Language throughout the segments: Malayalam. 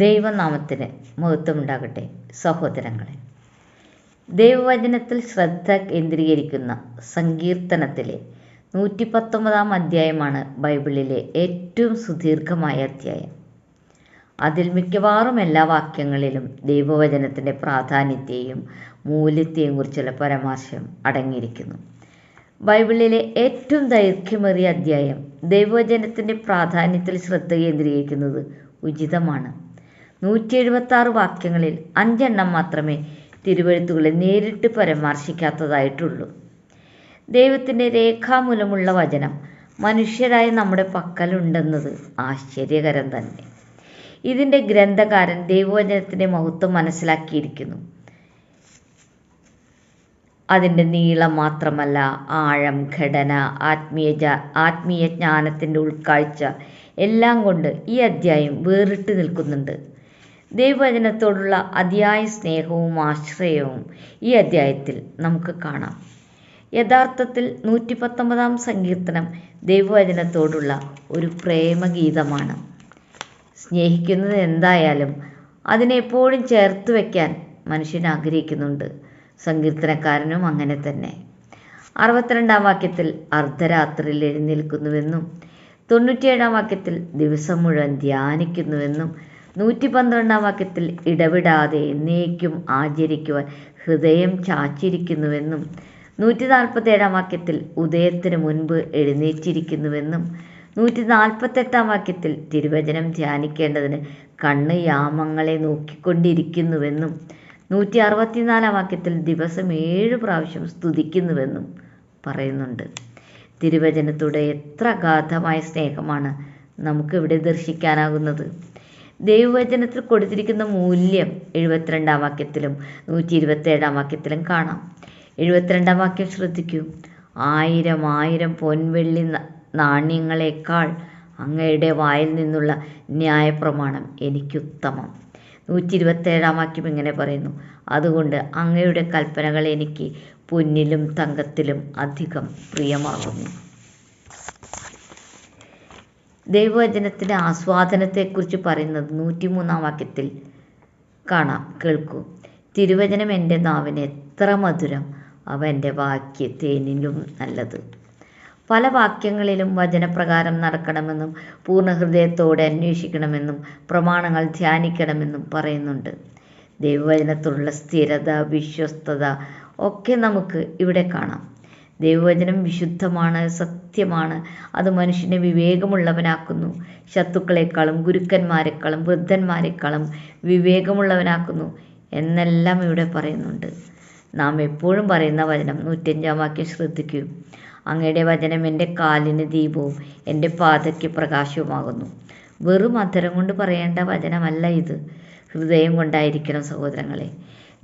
ദൈവനാമത്തിന് മഹത്വമുണ്ടാകട്ടെ. സഹോദരങ്ങളെ, ദൈവവചനത്തിൽ ശ്രദ്ധ കേന്ദ്രീകരിക്കുന്ന സങ്കീർത്തനത്തിലെ 119 അധ്യായമാണ് ബൈബിളിലെ ഏറ്റവും സുദീർഘമായ അധ്യായം. അതിൽ മിക്കവാറും എല്ലാ വാക്യങ്ങളിലും ദൈവവചനത്തിൻ്റെ പ്രാധാന്യത്തെയും മൂല്യത്തെയും കുറിച്ചുള്ള പരാമർശം അടങ്ങിയിരിക്കുന്നു. ബൈബിളിലെ ഏറ്റവും ദൈർഘ്യമേറിയ അധ്യായം ദൈവവചനത്തിൻ്റെ പ്രാധാന്യത്തിൽ ശ്രദ്ധ കേന്ദ്രീകരിക്കുന്നത് ഉചിതമാണ്. 176 വാക്യങ്ങളിൽ 5 എണ്ണം മാത്രമേ തിരുവെഴുത്തുകളെ നേരിട്ട് പരാമർശിക്കാത്തതായിട്ടുള്ളൂ. ദൈവത്തിൻ്റെ രേഖാമൂലമുള്ള വചനം മനുഷ്യരായ നമ്മുടെ പക്കലുണ്ടെന്നത് ആശ്ചര്യകരം തന്നെ. ഇതിൻ്റെ ഗ്രന്ഥകാരൻ ദൈവവചനത്തിൻ്റെ മഹത്വം മനസ്സിലാക്കിയിരിക്കുന്നു. അതിൻ്റെ നീളം മാത്രമല്ല, ആഴം, ഘടന, ആത്മീയ ജ്ഞാനത്തിൻ്റെ ഉൾക്കാഴ്ച എല്ലാം കൊണ്ട് ഈ അധ്യായം വേറിട്ട് നിൽക്കുന്നുണ്ട്. ദൈവവചനത്തോടുള്ള അതിയായ സ്നേഹവും ആശ്രയവും ഈ അധ്യായത്തിൽ നമുക്ക് കാണാം. യഥാർത്ഥത്തിൽ 119 സങ്കീർത്തനം ദൈവവചനത്തോടുള്ള ഒരു പ്രേമഗീതമാണ്. സ്നേഹിക്കുന്നത് എന്തായാലും അതിനെപ്പോഴും ചേർത്ത് വയ്ക്കാൻ മനുഷ്യൻ ആഗ്രഹിക്കുന്നുണ്ട്. സങ്കീർത്തനക്കാരനും അങ്ങനെ തന്നെ. 62 വാക്യത്തിൽ അർദ്ധരാത്രിയിൽ എഴുന്നേൽക്കുന്നുവെന്നും 97 വാക്യത്തിൽ ദിവസം മുഴുവൻ ധ്യാനിക്കുന്നുവെന്നും 112 വാക്യത്തിൽ ഇടവിടാതെ എന്നേക്കും ആചരിക്കുവാൻ ഹൃദയം ചാച്ചിരിക്കുന്നുവെന്നും 147 വാക്യത്തിൽ ഉദയത്തിന് മുൻപ് എഴുന്നേറ്റിരിക്കുന്നുവെന്നും 148 വാക്യത്തിൽ തിരുവചനം ധ്യാനിക്കേണ്ടതിന് കണ്ണ് യാമങ്ങളെ നോക്കിക്കൊണ്ടിരിക്കുന്നുവെന്നും 164 വാക്യത്തിൽ ദിവസം 7 പ്രാവശ്യം സ്തുതിക്കുന്നുവെന്നും പറയുന്നുണ്ട്. തിരുവചനത്തോടെ എത്ര അഗാധമായ സ്നേഹമാണ് നമുക്കിവിടെ ദർശിക്കാനാകുന്നത്. ദൈവവചനത്തിൽ കൊടുത്തിരിക്കുന്ന മൂല്യം 72 വാക്യത്തിലും 127 വാക്യത്തിലും കാണാം. 72 വാക്യം ശ്രദ്ധിക്കൂ. 1000 പൊൻവെള്ളി നാണ്യങ്ങളെക്കാൾ അങ്ങയുടെ വായിൽ നിന്നുള്ള ന്യായപ്രമാണം എനിക്കുത്തമം. 127 വാക്യം ഇങ്ങനെ പറയുന്നു, അതുകൊണ്ട് അങ്ങയുടെ കൽപ്പനകൾ എനിക്ക് പൊന്നിലും തങ്കത്തിലും അധികം പ്രിയമാകുന്നു. ദൈവവചനത്തിൻ്റെ ആസ്വാദനത്തെക്കുറിച്ച് പറയുന്നത് 103 വാക്യത്തിൽ കാണാം. കേൾക്കൂ. തിരുവചനം എൻ്റെ നാവിന് എത്ര മധുരം, അവ എൻ്റെ വാക്യത്തേനിലും നല്ലത്. പല വാക്യങ്ങളിലും വചനപ്രകാരം നടക്കണമെന്നും പൂർണ്ണ ഹൃദയത്തോടെ അന്വേഷിക്കണമെന്നും പ്രമാണങ്ങൾ ധ്യാനിക്കണമെന്നും പറയുന്നുണ്ട്. ദൈവവചനത്തോടുള്ള സ്ഥിരത, വിശ്വസ്തത ഒക്കെ നമുക്ക് ഇവിടെ കാണാം. ദൈവവചനം വിശുദ്ധമാണ്, സത്യമാണ്. അത് മനുഷ്യനെ വിവേകമുള്ളവനാക്കുന്നു. ശത്രുക്കളെക്കാളും ഗുരുക്കന്മാരെക്കാളും വൃദ്ധന്മാരെക്കാളും വിവേകമുള്ളവനാക്കുന്നു എന്നെല്ലാം ഇവിടെ പറയുന്നുണ്ട്. നാം എപ്പോഴും പറയുന്ന വചനം 105 വാക്യം ശ്രദ്ധിക്കൂ. അങ്ങയുടെ വചനം എൻ്റെ കാലിന് ദീപവും എൻ്റെ പാതയ്ക്ക് പ്രകാശവുമാകുന്നു. വെറും അധരം കൊണ്ട് പറയേണ്ട വചനമല്ല ഇത്, ഹൃദയം കൊണ്ടായിരിക്കണം സഹോദരങ്ങളെ.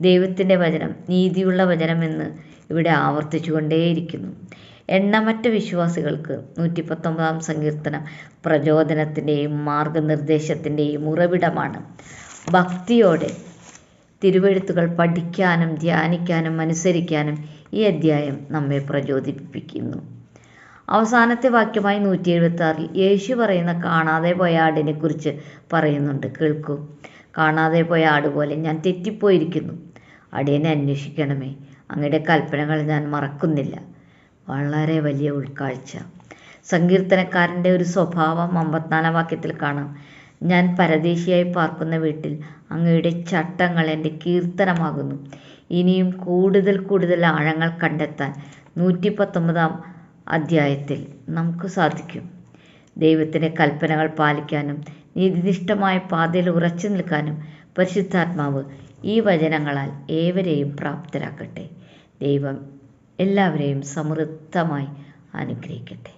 ദൈവത്തിൻ്റെ വചനം നീതിയുള്ള വചനമെന്ന് ഇവിടെ ആവർത്തിച്ചുകൊണ്ടേയിരിക്കുന്നു. എണ്ണമറ്റ വിശ്വാസികൾക്ക് 119 സങ്കീർത്തനം പ്രചോദനത്തിൻ്റെയും മാർഗനിർദ്ദേശത്തിൻ്റെയും ഉറവിടമാണ്. ഭക്തിയോടെ തിരുവെഴുത്തുകൾ പഠിക്കാനും ധ്യാനിക്കാനും അനുസരിക്കാനും ഈ അധ്യായം നമ്മെ പ്രചോദിപ്പിക്കുന്നു. അവസാനത്തെ വാക്യമായി 176 യേശു പറയുന്ന കാണാതെ പോയ ആടിനെ കുറിച്ച് പറയുന്നുണ്ട്. കേൾക്കൂ. കാണാതെ പോയ ആട് പോലെ ഞാൻ തെറ്റിപ്പോയിരിക്കുന്നു. അടിയനെ അന്വേഷിക്കണമേ, അങ്ങയുടെ കൽപ്പനകൾ ഞാൻ മറക്കുന്നില്ല. വളരെ വലിയ ഉൾക്കാഴ്ച. സങ്കീർത്തനക്കാരൻ്റെ ഒരു സ്വഭാവം 54 വാക്യത്തിൽ കാണാം. ഞാൻ പരദേശിയായി പാർക്കുന്ന വീട്ടിൽ അങ്ങയുടെ ചട്ടങ്ങൾ എൻ്റെ കീർത്തനമാകുന്നു. ഇനിയും കൂടുതൽ ആഴങ്ങൾ കണ്ടെത്താൻ 119 അധ്യായത്തിൽ നമുക്ക് സാധിക്കും. ദൈവത്തിൻ്റെ കൽപ്പനകൾ പാലിക്കാനും നീതിനിഷ്ഠമായ പാതയിൽ ഉറച്ചു നിൽക്കാനും പരിശുദ്ധാത്മാവ് ഈ വചനങ്ങളാൽ ഏവരെയും പ്രാപ്തരാക്കട്ടെ. ദൈവം എല്ലാവരെയും സമൃദ്ധമായി അനുഗ്രഹിക്കട്ടെ.